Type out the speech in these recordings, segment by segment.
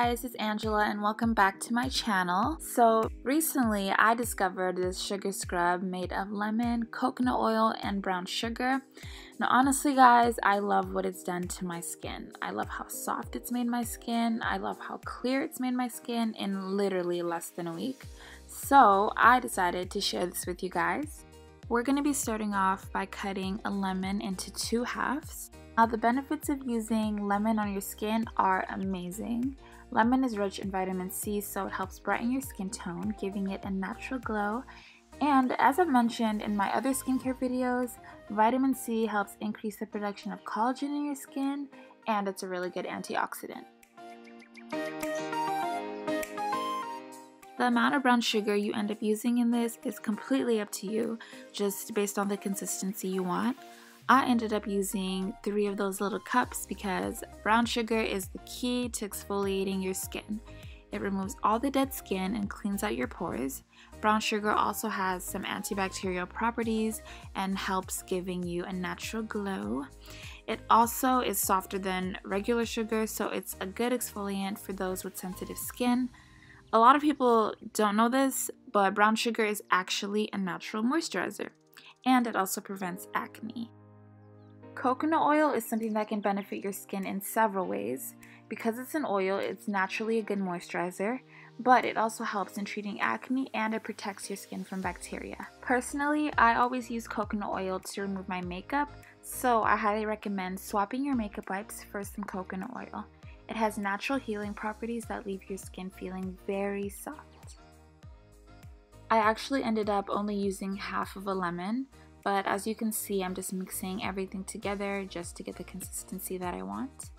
guys, it's Angela and welcome back to my channel. So recently I discovered this sugar scrub made of lemon, coconut oil, and brown sugar. Now honestly guys, I love what it's done to my skin. I love how soft it's made my skin. I love how clear it's made my skin in literally less than a week. So I decided to share this with you guys. We're going to be starting off by cutting a lemon into 2 halves. Now the benefits of using lemon on your skin are amazing. Lemon is rich in vitamin C, so it helps brighten your skin tone, giving it a natural glow. And as I've mentioned in my other skincare videos, vitamin C helps increase the production of collagen in your skin, and it's a really good antioxidant. The amount of brown sugar you end up using in this is completely up to you, just based on the consistency you want. I ended up using 3 of those little cups because brown sugar is the key to exfoliating your skin. It removes all the dead skin and cleans out your pores. Brown sugar also has some antibacterial properties and helps giving you a natural glow. It also is softer than regular sugar, so it's a good exfoliant for those with sensitive skin. A lot of people don't know this, but brown sugar is actually a natural moisturizer, and it also prevents acne. Coconut oil is something that can benefit your skin in several ways. Because it's an oil, it's naturally a good moisturizer, but it also helps in treating acne and it protects your skin from bacteria. Personally, I always use coconut oil to remove my makeup, so I highly recommend swapping your makeup wipes for some coconut oil. It has natural healing properties that leave your skin feeling very soft. I actually ended up only using half of a lemon, but as you can see, I'm just mixing everything together just to get the consistency that I want.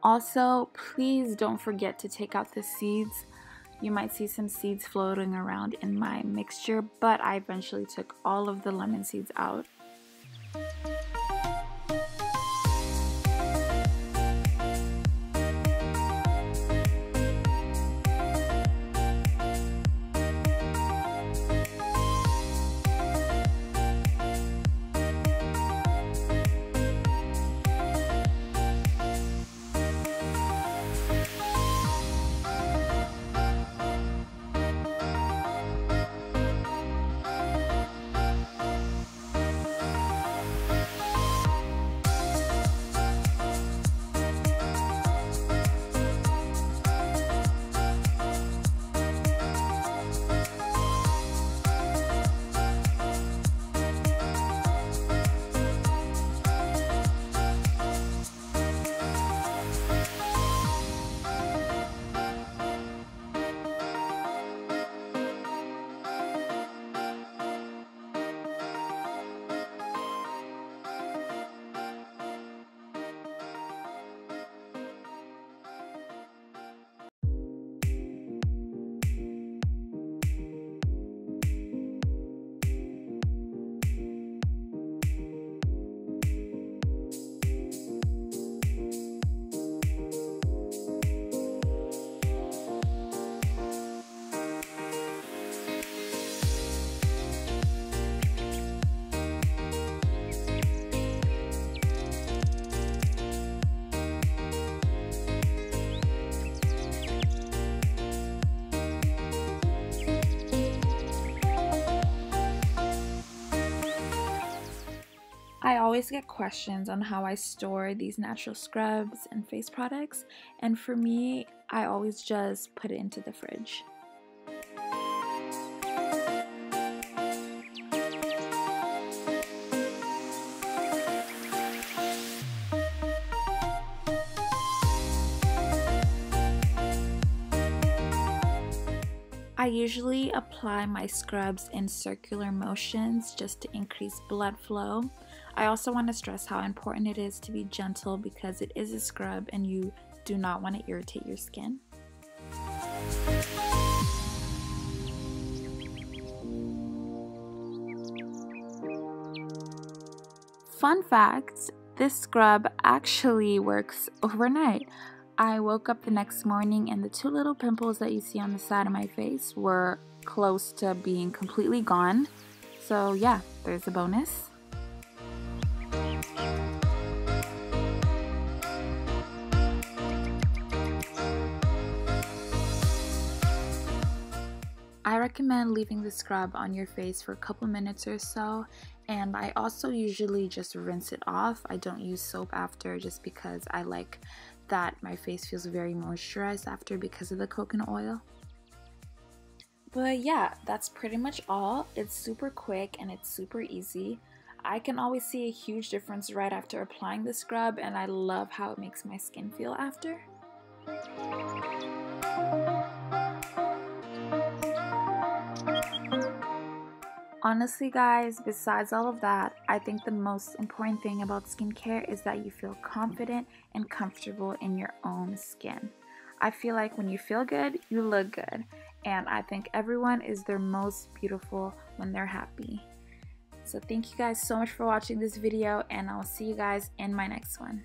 Also, please don't forget to take out the seeds. You might see some seeds floating around in my mixture, but I eventually took all of the lemon seeds out. I always get questions on how I store these natural scrubs and face products, and for me, I always just put it into the fridge. I usually apply my scrubs in circular motions just to increase blood flow. I also want to stress how important it is to be gentle because it is a scrub and you do not want to irritate your skin. Fun fact, this scrub actually works overnight. I woke up the next morning and the 2 little pimples that you see on the side of my face were close to being completely gone. So yeah, there's a bonus. I recommend leaving the scrub on your face for a couple minutes or so, and I also usually just rinse it off. I don't use soap after just because I like that my face feels very moisturized after because of the coconut oil. But yeah, that's pretty much all. It's super quick and it's super easy. I can always see a huge difference right after applying the scrub, and I love how it makes my skin feel after. Honestly guys, besides all of that, I think the most important thing about skincare is that you feel confident and comfortable in your own skin. I feel like when you feel good, you look good, and I think everyone is their most beautiful when they're happy. So thank you guys so much for watching this video, and I'll see you guys in my next one.